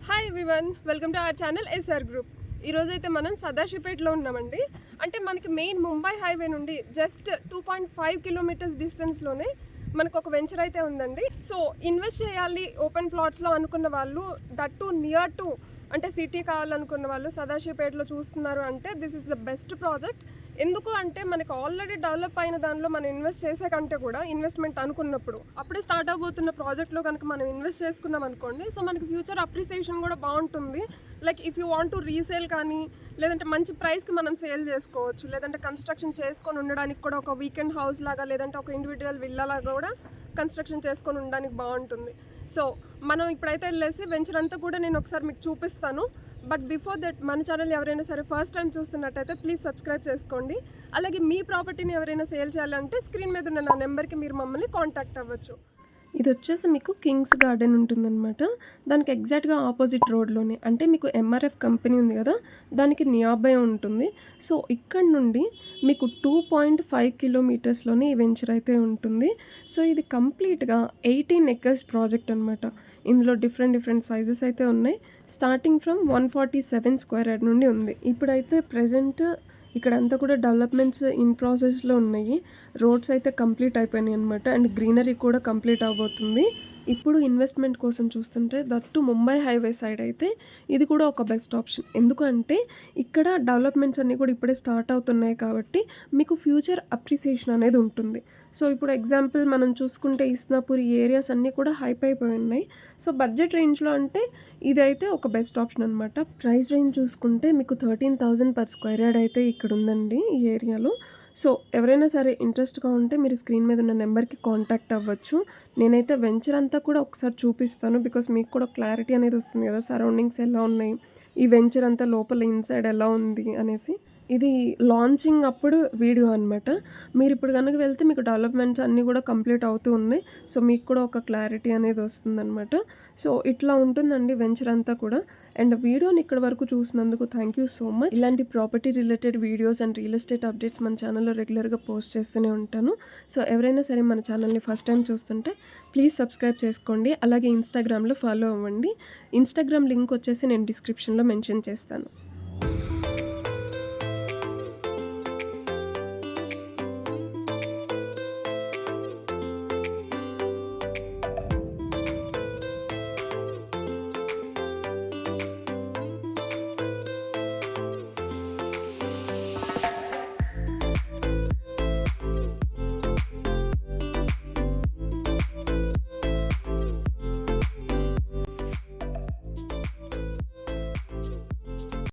Hi everyone, welcome to our channel SR group. ఈరోజు అయితే మనం సదాశివపేటలో ఉన్నామండి. అంటే మనకి మెయిన్ ముంబై హైవే నుండి జస్ట్ 2.5 కిలోమీటర్స్ డిస్టెన్స్లోనే మనకు ఒక వెంచర్ అయితే ఉందండి. సో ఇన్వెస్ట్ చేయాలి ఓపెన్ ప్లాట్స్లో అనుకున్న వాళ్ళు, దట్ టు నియర్ టు అంటే సిటీ కావాలనుకున్న వాళ్ళు సదాశివపేటలో చూస్తున్నారు అంటే this is the best project. ఎందుకు అంటే మనకు ఆల్రెడీ డెవలప్ అయిన దానిలో మనం ఇన్వెస్ట్ చేసే కంటే కూడా ఇన్వెస్ట్మెంట్ అనుకున్నప్పుడు అప్పుడే స్టార్ట్ అవబోతున్న ప్రాజెక్ట్లో కనుక మనం ఇన్వెస్ట్ చేసుకున్నాం అనుకోండి, సో మనకి ఫ్యూచర్ అప్రిసియేషన్ కూడా బాగుంటుంది. Like if you want to resale కానీ, లేదంటే మంచి ప్రైస్కి మనం సేల్ చేసుకోవచ్చు, లేదంటే కన్స్ట్రక్షన్ చేసుకొని ఉండడానికి కూడా ఒక వీకెండ్ హౌస్ లాగా, లేదంటే ఒక ఇండివిజువల్ విల్లా లాగా కూడా కన్స్ట్రక్షన్ చేసుకొని ఉండడానికి బాగుంటుంది. సో మనం ఇప్పుడైతే వెళ్ళేసి వెంచర్ అంతా కూడా నేను ఒకసారి మీకు చూపిస్తాను. బట్ బిఫోర్ దట్ మన ఛానల్ ఎవరైనా సరే ఫస్ట్ టైం చూస్తున్నట్టయితే ప్లీజ్ సబ్స్క్రైబ్ చేసుకోండి. అలాగే మీ ప్రాపర్టీని ఎవరైనా సేల్ చేయాలంటే స్క్రీన్ మీద ఉన్న నా నెంబర్కి మీరు మమ్మల్ని కాంటాక్ట్ అవ్వచ్చు. ఇది వచ్చేసి మీకు కింగ్స్ గార్డెన్ ఉంటుందన్నమాట. దానికి ఎగ్జాక్ట్గా ఆపోజిట్ రోడ్లోనే, అంటే మీకు ఎంఆర్ఎఫ్ కంపెనీ ఉంది కదా, దానికి నియర్బై ఉంటుంది. సో ఇక్కడ నుండి మీకు 2.5 కిలోమీటర్స్లోనే ఈ వెంచర్ అయితే ఉంటుంది. సో ఇది కంప్లీట్గా 18 ఎకర్స్ ప్రాజెక్ట్ అనమాట. ఇందులో డిఫరెంట్ సైజెస్ అయితే ఉన్నాయి. స్టార్టింగ్ ఫ్రమ్ 147 స్క్వేర్ యార్డ్ నుండి ఉంది. ఇప్పుడైతే ప్రజెంట్ ఇక్కడ అంతా కూడా డెవలప్మెంట్స్ ఇన్ ప్రాసెస్లో ఉన్నాయి. రోడ్స్ అయితే కంప్లీట్ అయిపోయినాయి అనమాట. అండ్ గ్రీనరీ కూడా కంప్లీట్ అవబోతుంది. ఇప్పుడు ఇన్వెస్ట్మెంట్ కోసం చూస్తుంటే దట్టు ముంబై హైవే సైడ్ అయితే ఇది కూడా ఒక బెస్ట్ ఆప్షన్. ఎందుకంటే ఇక్కడ డెవలప్మెంట్స్ అన్నీ కూడా ఇప్పుడే స్టార్ట్ అవుతున్నాయి కాబట్టి మీకు ఫ్యూచర్ అప్రిసియేషన్ అనేది ఉంటుంది. సో ఇప్పుడు ఎగ్జాంపుల్ మనం చూసుకుంటే ఇస్నాపూర్ ఏరియాస్ అన్నీ కూడా హైప్ అయిపోయి ఉన్నాయి. సో బడ్జెట్ రేంజ్లో అంటే ఇదైతే ఒక బెస్ట్ ఆప్షన్ అనమాట. ప్రైస్ రేంజ్ చూసుకుంటే మీకు 13,000 పర్ స్క్వేర్ యార్డ్ అయితే ఇక్కడ ఉందండి ఈ ఏరియాలో. సో ఎవరైనా సరే ఇంట్రెస్ట్గా ఉంటే మీరు స్క్రీన్ మీద ఉన్న నెంబర్కి కాంటాక్ట్ అవ్వచ్చు. నేనైతే వెంచర్ అంతా కూడా ఒకసారి చూపిస్తాను, బికాస్ మీకు కూడా క్లారిటీ అనేది వస్తుంది కదా, సరౌండింగ్స్ ఎలా ఉన్నాయి, ఈ వెంచర్ అంతా లోపల ఇన్సైడ్ ఎలా ఉంది అనేసి. ఇది లాంచింగ్ అప్పుడు వీడియో అనమాట. మీరు ఇప్పుడు కనుక వెళ్తే మీకు డెవలప్మెంట్స్ అన్నీ కూడా కంప్లీట్ అవుతూ ఉన్నాయి. సో మీకు కూడా ఒక క్లారిటీ అనేది వస్తుందన్నమాట. సో ఇట్లా ఉంటుందండి వెంచర్ అంతా కూడా. అండ్ వీడియోని ఇక్కడ వరకు చూసినందుకు థ్యాంక్ యూ సో మచ్. ఇలాంటి property related videos and real estate updates మన ఛానల్లో రెగ్యులర్గా పోస్ట్ చేస్తూనే ఉంటాను. సో ఎవరైనా సరే మన ఛానల్ని ఫస్ట్ టైం చూస్తుంటే ప్లీజ్ సబ్స్క్రైబ్ చేసుకోండి. అలాగే ఇన్స్టాగ్రామ్లో ఫాలో అవ్వండి. ఇన్స్టాగ్రామ్ లింక్ వచ్చేసి నేను డిస్క్రిప్షన్లో మెన్షన్ చేస్తాను.